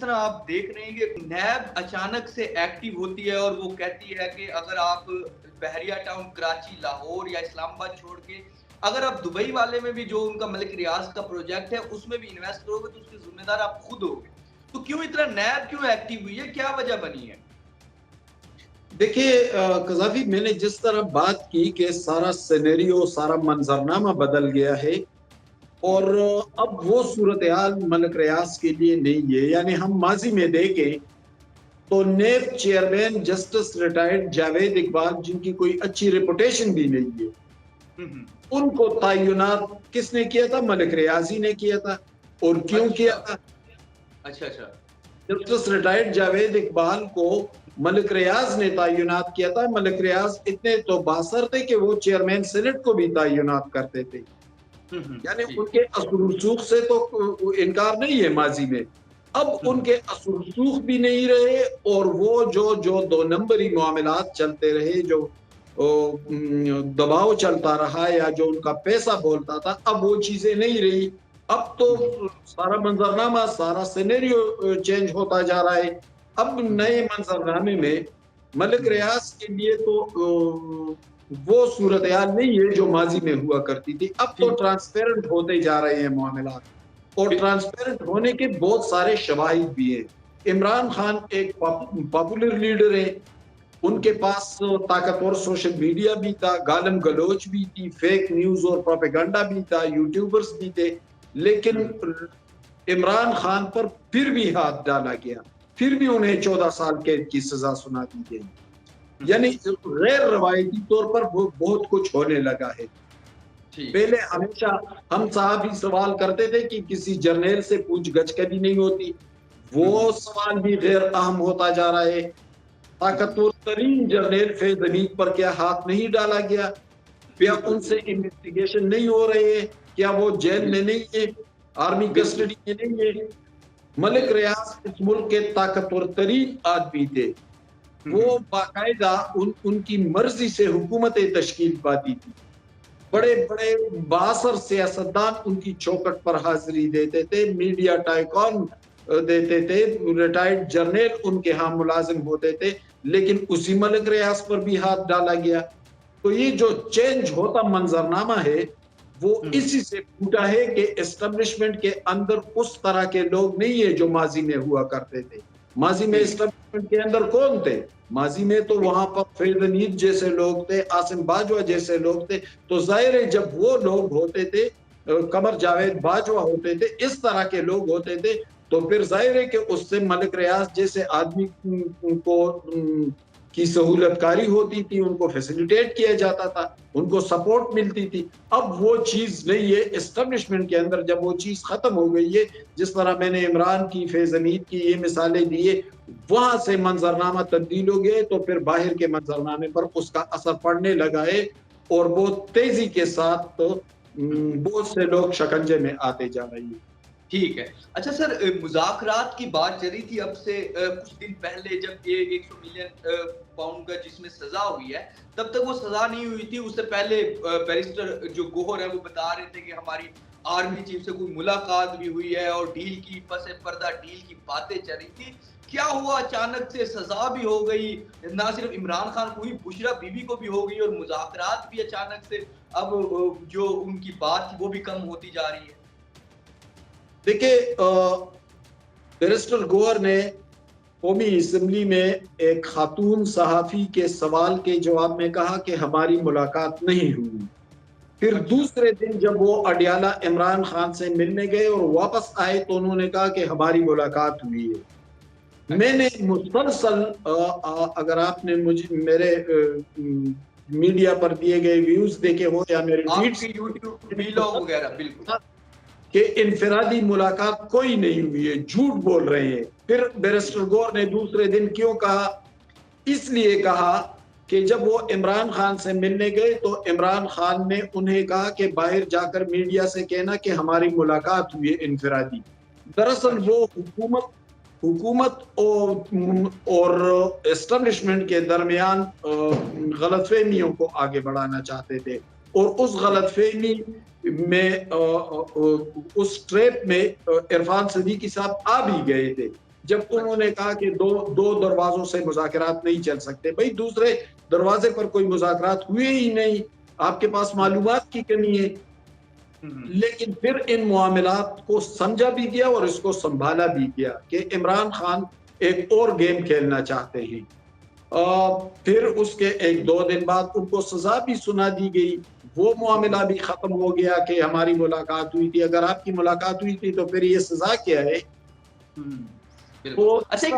طرح آپ دیکھ رہے ہیں کہ نیب اچانک سے ایکٹیو ہوتی ہے اور وہ کہتی ہے کہ اگر آپ بحریہ ٹاؤن کراچی لاہور یا اسلام آباد چھوڑ کے اگر آپ دبئی والے میں بھی جو ان کا ملک ریاض کا پروجیکٹ ہے اس میں بھی انویسٹ کرو گے تو اس کے ذمہ دار آپ خود ہوگے. تو کیوں اتنا نیب کیوں ایکٹیو ہوئی ہے, کیا وجہ بنی ہے؟ دیکھیے قذافی, میں نے جس طرح بات کی کہ سارا سینیریو سارا منظرنامہ بدل گیا ہے اور اب وہ صورتحال ملک ریاض کے لیے نہیں ہے. یعنی ہم ماضی میں دیکھیں تو NAB chairman justice retired Javed Iqbal, جن کی کوئی اچھی ریپوٹیشن بھی نہیں ہے, ان کو تعینات کس نے کیا تھا؟ ملک ریاضی نے کیا تھا. اور کیوں کیا تھا؟ اچھا اچھا, جسٹس ریٹائرڈ جاوید اقبال کو ملک ریاض نے تعینات کیا تھا. ملک ریاض اتنے تو باثر تھے کہ وہ چیئرمین سینٹ کو بھی تعینات کرتے تھے. یعنی ان کے اثر و رسوخ سے تو انکار نہیں ہے ماضی میں, اب ان کے اثر و رسوخ بھی نہیں رہے اور وہ جو دو نمبری معاملات چلتے رہے, جو دباؤ چلتا رہا یا جو ان کا پیسہ بولتا تھا, اب وہ چیزیں نہیں رہی. اب تو سارا منظرنامہ سارا سینیریو چینج ہوتا جا رہا ہے. اب نئے منظرنامے میں ملک ریاض کے لیے تو وہ صورتحال نہیں ہے جو ماضی میں ہوا کرتی تھی. اب تو ٹرانسپیرنٹ ہوتے جا رہے ہیں معاملات, اور ٹرانسپیرنٹ ہونے کے بہت سارے شواہد بھی ہیں. عمران خان ایک پاپولر لیڈر ہیں, ان کے پاس طاقتور سوشل میڈیا بھی تھا, گالم گلوچ بھی تھی, فیک نیوز اور پروپیگنڈا بھی تھا, یوٹیوبرز بھی تھے, لیکن عمران خان پر پھر بھی ہاتھ ڈالا گیا, پھر بھی انہیں 14 سال قید کی سزا سنا دی گئی. یعنی غیر روایتی طور پر بہت کچھ ہونے لگا ہے. پہلے ہمیشہ ہم صاحب ہی سوال کرتے تھے کہ کسی جرنیل سے پوچھ گچھ کبھی نہیں ہوتی, وہ سوال بھی غیر اہم ہوتا جا رہا ہے. طاقتور ترین جرنیل فیض حمید پر کیا ہاتھ نہیں ڈالا گیا؟ کیا ان سے انویسٹیگیشن نہیں ہو رہی ہے؟ کیا وہ جیل میں نہیں ہے, آرمی کسٹڈی میں نہیں ہے؟ ملک ریاض اس ملک کے طاقتور ترین آدمی تھے, وہ باقاعدہ ان کی مرضی سے حکومتیں تشکیل پاتی تھی. بڑے بڑے بااثر سیاستدان ان کی چوکٹ پر حاضری دیتے تھے, میڈیا ٹائیکون دیتے تھے, ریٹائرڈ جرنیل ان کے ہاں ملازم ہوتے تھے, لیکن اسی ملک ریاض پر بھی ہاتھ ڈالا گیا. تو یہ جو چینج ہوتا منظرنامہ ہے وہ اسی سے پھوٹا ہے کہ اسٹیبلشمنٹ کے اندر اس طرح کے لوگ نہیں ہیں جو ماضی میں ہوا کرتے تھے. ماضی میں اسٹیبلشمنٹ کے اندر کون تھے؟ ماضی میں تو وہاں پر فیض حمید جیسے لوگ تھے, عاصم باجوہ جیسے لوگ تھے. تو ظاہر ہے جب وہ لوگ ہوتے تھے, قمر جاوید باجوہ ہوتے تھے, اس طرح کے لوگ ہوتے تھے, تو پھر ظاہر ہے کہ اس سے ملک ریاض جیسے آدمی کو کی سہولت کاری ہوتی تھی, ان کو فیسیلیٹیٹ کیا جاتا تھا, ان کو سپورٹ ملتی تھی. اب وہ چیز نہیں ہے اسٹیبلشمنٹ کے اندر. جب وہ چیز ختم ہو گئی ہے, جس طرح میں نے عمران کی, فیض حمید کی یہ مثالیں دیے, وہاں سے منظرنامہ تبدیل ہو گئے, تو پھر باہر کے منظرنامے پر اس کا اثر پڑنے لگا ہے, اور بہت تیزی کے ساتھ بہت سے لوگ شکنجے میں آتے جا رہے ہیں. ٹھیک ہے. اچھا سر, مذاکرات کی بات چلی تھی اب سے کچھ دن پہلے, جب یہ 100 ملین پاؤنڈ کا جس میں سزا ہوئی ہے, تب تک وہ سزا نہیں ہوئی تھی. اس سے پہلے بیرسٹر جو گوہر ہے وہ بتا رہے تھے کہ ہماری آرمی چیف سے کوئی ملاقات بھی ہوئی ہے اور ڈیل کی پس پردہ ڈیل کی باتیں چل رہی تھی. کیا ہوا اچانک سے سزا بھی ہو گئی؟ نہ صرف عمران خان کو ہوئی, بشرا بی بی کو بھی ہو گئی, اور مذاکرات بھی اچانک سے اب جو ان کی بات تھی وہ بھی کم ہوتی جا رہی ہے. دیکھیں, بیرسٹر گوہر نے قومی اسمبلی میں ایک خاتون صحافی کے سوال کے جواب میں کہا کہ ہماری ملاقات نہیں ہوئی. پھر دوسرے دن جب وہ اڈیالہ عمران خان سے ملنے گئے اور واپس آئے تو انہوں نے کہا کہ ہماری ملاقات ہوئی ہے. میں نے مسلسل, اگر آپ نے مجھے میرے میڈیا پر دیے گئے ویوز دیکھے ہو یا میرے ویڈیو وغیرہ, بالکل کہ انفرادی ملاقات کوئی نہیں ہوئی ہے, جھوٹ بول رہے ہیں. پھر بیرسٹر گوہر نے دوسرے دن کیوں کہا؟ اس لیے کہا کہ جب وہ عمران خان سے ملنے گئے تو عمران خان نے انہیں کہا کہ باہر جا کر میڈیا سے کہنا کہ ہماری ملاقات ہوئی ہے انفرادی. دراصل وہ حکومت اور اسٹیبلشمنٹ کے درمیان غلط فہمیوں کو آگے بڑھانا چاہتے تھے, اور اس غلط فہمی میں, اس ٹریپ میں عرفان صدیقی صاحب آ بھی گئے تھے. جب انہوں نے کہا کہ دو دروازوں سے مذاکرات نہیں چل سکتے. بھائی دوسرے دروازے پر کوئی مذاکرات ہوئے ہی نہیں, آپ کے پاس معلومات کی کمی ہے. لیکن پھر ان معاملات کو سمجھا بھی گیا اور اس کو سنبھالا بھی گیا کہ عمران خان ایک اور گیم کھیلنا چاہتے ہیں. پھر اس کے 1-2 دن بعد ان کو سزا بھی سنا دی گئی. وہ معاملہ بھی ختم ہو گیا کہ ہماری ملاقات ہوئی تھی. اگر آپ کی ملاقات ہوئی تھی تو پھر یہ سزا کیا ہے؟ اچھا,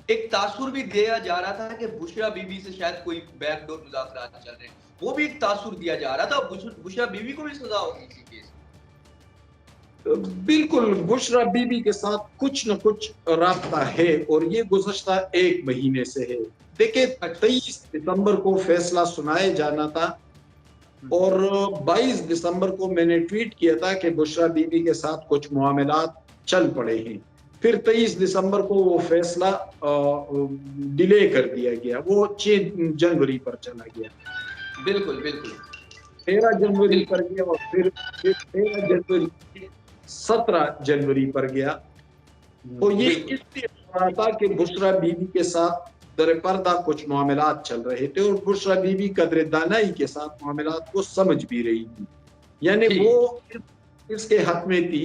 ایک تاثر بھی دیا جا رہا تھا کہ بشرا بی بی سے شاید کوئی بیک ڈور مذاکرات چل رہے ہیں, وہ بھی ایک تاثر دیا جا رہا تھا. بشرا بی بی کو بھی سزا ہوگی اسی کیس. بالکل, بشرا بی بی کے ساتھ کچھ نہ کچھ رابطہ ہے اور یہ گزشتہ 1 مہینے سے ہے. دیکھیں 23 دسمبر کو فیصلہ سنایا جانا تھا اور 22 دسمبر کو میں نے ٹویٹ کیا تھا کہ بشرا بی بی کے ساتھ کچھ معاملات چل پڑے ہیں. پھر 23 دسمبر کو وہ فیصلہ ڈیلے کر دیا گیا, وہ 6 جنوری پر چلا گیا. بالکل 13 جنوری پر گیا اور پھر 13 جنوری 17 جنوری پر گیا. تو یہ اس لیے ہو رہا تھا کہ بشرا بی بی کے ساتھ در پردہ کچھ معاملات چل رہے تھے اور بشرا بی بی قدر دانائی کے ساتھ معاملات کو سمجھ بھی رہی تھی. یعنی وہ اس کے حق میں تھی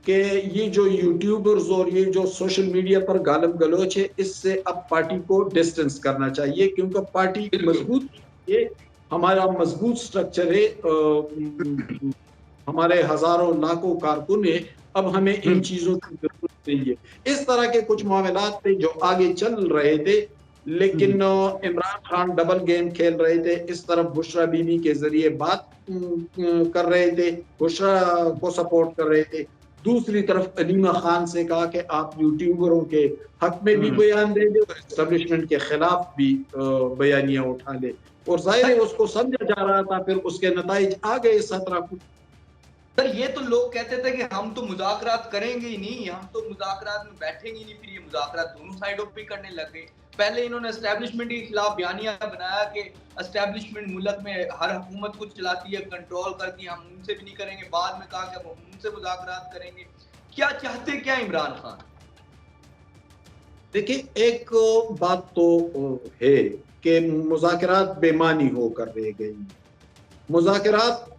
کہ یہ جو یوٹیوبرز اور یہ جو سوشل میڈیا پر گالم گلوچ ہے, اس سے اب پارٹی کو ڈسٹنس کرنا چاہیے کیونکہ پارٹی مضبوط ہے, ہمارا مضبوط سٹرکچر ہے, ہمارے ہزاروں لاکھوں کارکن ہیں, اب ہمیں ان چیزوں کی ضرورت نہیں ہے. اس طرح کے کچھ معاملات تھے جو آگے چل رہے تھے, لیکن عمران خان ڈبل گیم کھیل رہے تھے. اس طرف بشرا بی بی کے ذریعے بات کر رہے تھے, بشرا کو سپورٹ کر رہے تھے. دوسری طرف علیمہ خان سے کہا کہ آپ یوٹیوبروں کے حق میں بھی بیان دے دیں اور اسٹیبلشمنٹ کے خلاف بھی بیانیاں اٹھا لے. اور ظاہر ہے اس کو سمجھا جا رہا تھا, پھر اس کے نتائج آ گئے 17 کو. سر یہ تو لوگ کہتے تھے کہ ہم تو مذاکرات کریں گے ہی نہیں, ہم تو مذاکرات میں بیٹھیں گے نہیں. پھر یہ مذاکرات دونوں سائڈوں پہ کرنے لگ گئے. پہلے انہوں نے اسٹیبلشمنٹ کے خلاف بیانیہ بنایا کہ اسٹیبلشمنٹ ملک میں ہر حکومت کو چلاتی ہے, کنٹرول کرتی ہے, ہم ان سے بھی نہیں کریں گے. بعد میں کہا کہ ہم ان سے مذاکرات کریں گے. کیا چاہتے کیا عمران خان؟ دیکھیں ایک بات تو ہے کہ مذاکرات بے معنی ہو کر رہ گئی. مذاکرات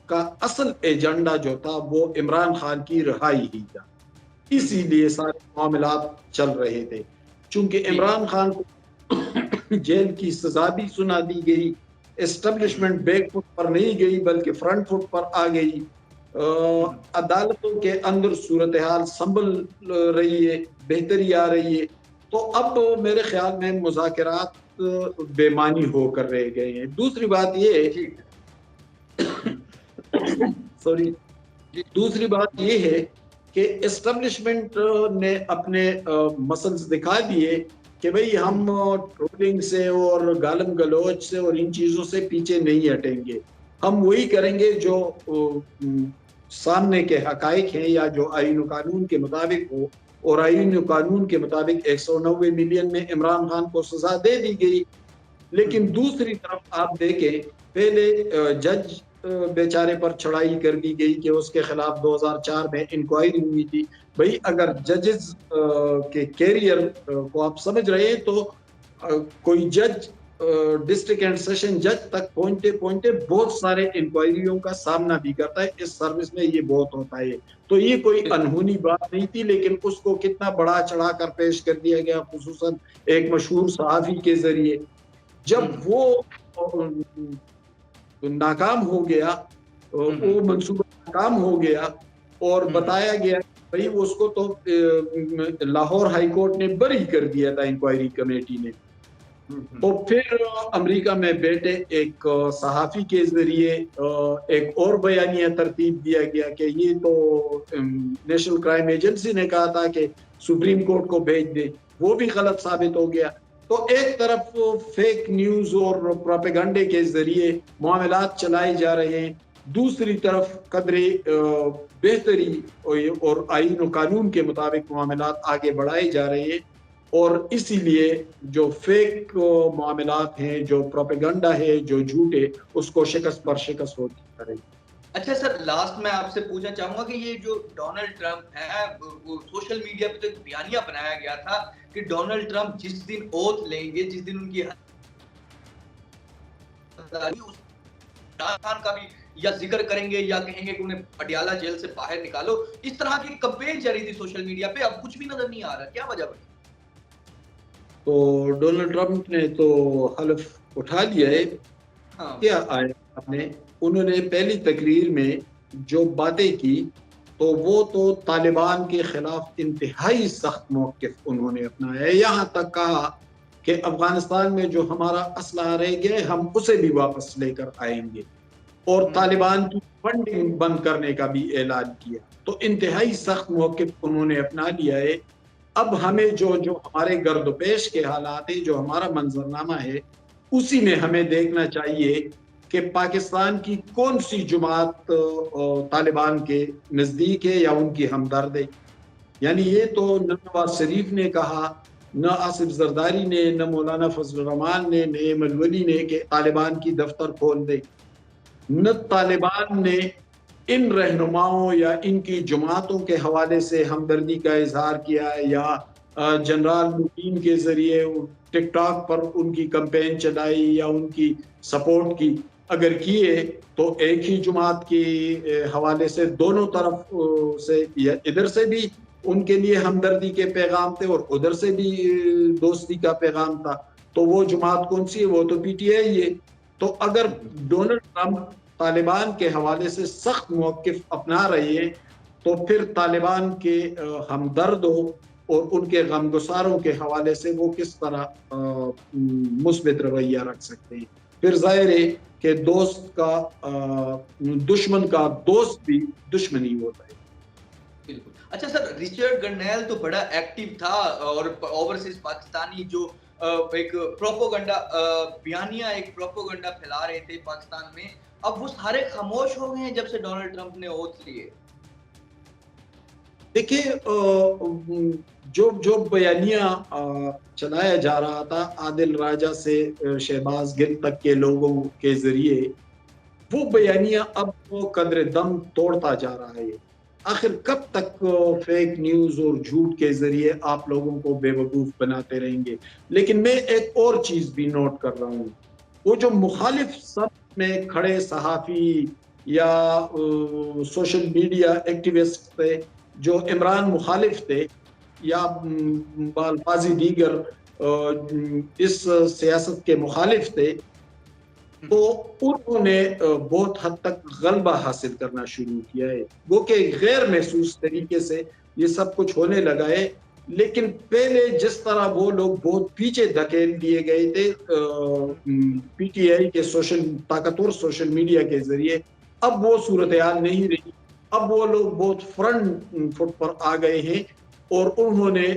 کا اصل ایجنڈا جو تھا وہ عمران خان کی رہائی ہی تھا, اسی لیے سارے معاملات چل رہے تھے. چونکہ عمران خان کو جیل کی سزا بھی سنا دی گئی, اسٹیبلشمنٹ بیک فٹ پر نہیں گئی بلکہ فرنٹ فٹ پر آ گئی. عدالتوں کے اندر صورتحال سنبھل رہی ہے, بہتری آ رہی ہے. تو اب میرے خیال میں مذاکرات بے معنی ہو کر رہ گئے ہیں. دوسری بات یہ ہے دوسری بات یہ ہے کہ اسٹیبلشمنٹ نے اپنے مسلز دکھا دیے کہ بھئی ہم ٹرولنگ سے اور گالم گلوچ سے اور ان چیزوں سے پیچھے نہیں ہٹیں گے. ہم وہی کریں گے جو سامنے کے حقائق ہیں یا جو آئین و قانون کے مطابق ہو. اور آئین و قانون کے مطابق 190 ملین میں عمران خان کو سزا دے دی گئی. لیکن دوسری طرف آپ دیکھیں, پہلے جج بیچارے پر چڑھائی کر دی گئی کہ اس کے خلاف 2004 میں انکوائری ہوئی تھی. بھئی اگر ججز کے کیریئر کو آپ سمجھ رہے ہیں تو کوئی جج ڈسٹرکٹ اینڈ سیشن جج تک پہنچتے بہت سارے انکوائریوں کا سامنا بھی کرتا ہے. اس سروس میں یہ بہت ہوتا ہے. تو یہ کوئی انہونی بات نہیں تھی, لیکن اس کو کتنا بڑا چڑھا کر پیش کر دیا گیا, خصوصاً ایک مشہور صحافی کے ذریعے. جب وہ ناکام ہو گیا, وہ منصوبہ ناکام ہو گیا اور بتایا گیا بھئی اس کو تو لاہور ہائی کورٹ نے بری کر دیا تھا انکوائری کمیٹی نے. تو پھر امریکہ میں بیٹھے ایک صحافی کے ذریعے ایک اور بیانیہ ترتیب دیا گیا کہ یہ تو نیشنل کرائم ایجنسی نے کہا تھا کہ سپریم کورٹ کو بھیج دے, وہ بھی غلط ثابت ہو گیا. تو ایک طرف فیک نیوز اور پروپیگنڈے کے ذریعے معاملات چلائے جا رہے ہیں, دوسری طرف قدر بہتری اور آئین و قانون کے مطابق معاملات آگے بڑھائے جا رہے ہیں. اور اسی لیے جو فیک معاملات ہیں, جو پروپیگنڈا ہے, جو جھوٹ ہے, اس کو شکست پر شکست ہوتی جا رہی ہے. اچھا سر، لاسٹ میں آپ سے پوچھنا چاہوں گا کہ یہ جو ڈونلڈ ٹرمپ ہے، وہ سوشل میڈیا پہ تو ایک بیانیہ بنایا گیا تھا کہ ڈونلڈ ٹرمپ جس دن اوتھ لیں گے، جس دن ان کی حقداری، اس عمران خان کا بھی یا ذکر کریں گے یا کہیں گے کہ انہیں پٹیالہ جیل سے باہر نکالو. اس طرح کی کمپین چل رہی تھی سوشل میڈیا پہ، اب کچھ بھی نظر نہیں آ رہا، کیا وجہ بنی؟ تو ڈونلڈ ٹرمپ نے تو حلف اٹھا لیا ہے. ہاں کیا آیا آپ نے، انہوں نے پہلی تقریر میں جو باتیں کی تو وہ تو طالبان کے خلاف انتہائی سخت موقف انہوں نے اپنایا ہے. یہاں تک کہا کہ افغانستان میں جو ہمارا اسلحہ رہ گیا ہے ہم اسے بھی واپس لے کر آئیں گے، اور طالبان کی فنڈنگ بند کرنے کا بھی اعلان کیا. تو انتہائی سخت موقف انہوں نے اپنا لیا ہے. اب ہمیں جو ہمارے گرد و پیش کے حالات ہیں، جو ہمارا منظرنامہ ہے، اسی میں ہمیں دیکھنا چاہیے کہ پاکستان کی کون سی جماعت طالبان کے نزدیک ہے یا ان کی ہمدرد ہے. یعنی یہ تو نہ نواز شریف نے کہا، نہ آصف زرداری نے، نہ مولانا فضل الرحمان نے، نہ احمد ولی نے کہ طالبان کی دفتر کھول دے. نہ طالبان نے ان رہنماؤں یا ان کی جماعتوں کے حوالے سے ہمدردی کا اظہار کیا ہے، یا جنرال مبین کے ذریعے ٹک ٹاک پر ان کی کمپین چلائی یا ان کی سپورٹ کی. اگر کیے تو ایک ہی جماعت کے حوالے سے دونوں طرف سے، یا ادھر سے بھی ان کے لیے ہمدردی کے پیغام تھے اور ادھر سے بھی دوستی کا پیغام تھا. تو وہ جماعت کون سی ہے؟ وہ تو پی ٹی آئی ہے. تو اگر ڈونلڈ ٹرمپ طالبان کے حوالے سے سخت موقف اپنا رہے ہیں تو پھر طالبان کے ہمدردوں اور ان کے غمگساروں کے حوالے سے وہ کس طرح مثبت رویہ رکھ سکتے ہیں؟ پھر ظاہر ہے کہ دوست کا دشمن کا دوست بھی دشمن ہی ہوتا ہے. بالکل. اچھا سر، رچرڈ گرنیل تو بڑا ایکٹیو تھا اور اوورسیز پاکستانی جو ایک پروپوگنڈا بیانیہ، ایک پروپوگنڈا پھیلا رہے تھے پاکستان میں، اب وہ سارے خاموش ہو گئے ہیں جب سے ڈونلڈ ٹرمپ نے اوتھ لیے. دیکھیے، جو بیانیہ چلایا جا رہا تھا عادل راجہ سے شہباز گل تک کے لوگوں کے ذریعے، وہ بیانیہ اب وہ قدر دم توڑتا جا رہا ہے. آخر کب تک فیک نیوز اور جھوٹ کے ذریعے آپ لوگوں کو بے وقوف بناتے رہیں گے؟ لیکن میں ایک اور چیز بھی نوٹ کر رہا ہوں، وہ جو مخالف صف میں کھڑے صحافی یا سوشل میڈیا ایکٹیوسٹ تھے، جو عمران مخالف تھے یا بالفاظی دیگر اس سیاست کے مخالف تھے، تو انہوں نے بہت حد تک غلبہ حاصل کرنا شروع کیا ہے. وہ کہ غیر محسوس طریقے سے یہ سب کچھ ہونے لگا ہے. لیکن پہلے جس طرح وہ لوگ بہت پیچھے دھکیل دیے گئے تھے پی ٹی آئی کے طاقتور سوشل میڈیا کے ذریعے، اب وہ صورتحال نہیں رہی. اب وہ لوگ بہت فرنٹ فٹ پر آ گئے ہیں اور انہوں نے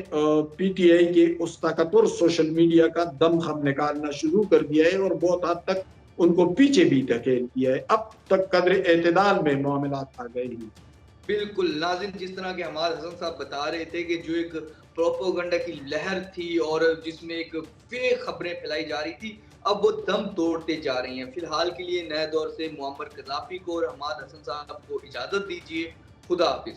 پی ٹی آئی کے اس طاقتور سوشل میڈیا کا دم خم نکالنا شروع کر دیا ہے اور بہت حد تک ان کو پیچھے بھی دھکیل دیا ہے. اب تک قدر اعتدال میں معاملات آ گئے ہیں. بالکل ناظرین، جس طرح کے ہمارے حسن صاحب بتا رہے تھے کہ جو ایک پروپوگنڈا کی لہر تھی اور جس میں ایک فیک خبریں پھیلائی جا رہی تھی، اب وہ دم توڑتے جا رہی ہیں. فی الحال کے لیے نئے دور سے معمر قذافی کو اور حماد حسن صاحب کو اجازت دیجیے. خدا حافظ.